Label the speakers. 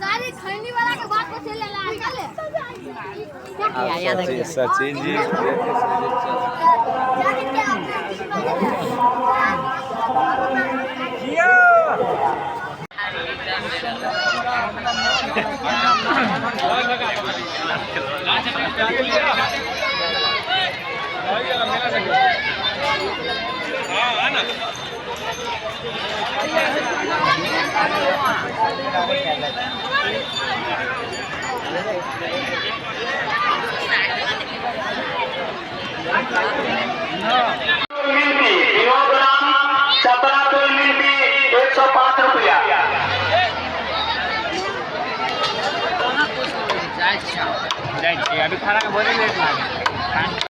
Speaker 1: सारी खैनी वाला के बात को चले ला चले
Speaker 2: सचिन जी
Speaker 3: किलोग्राम 17 मिनटी 105 रुपया।
Speaker 4: अभी खाना का बोले लेट लगे।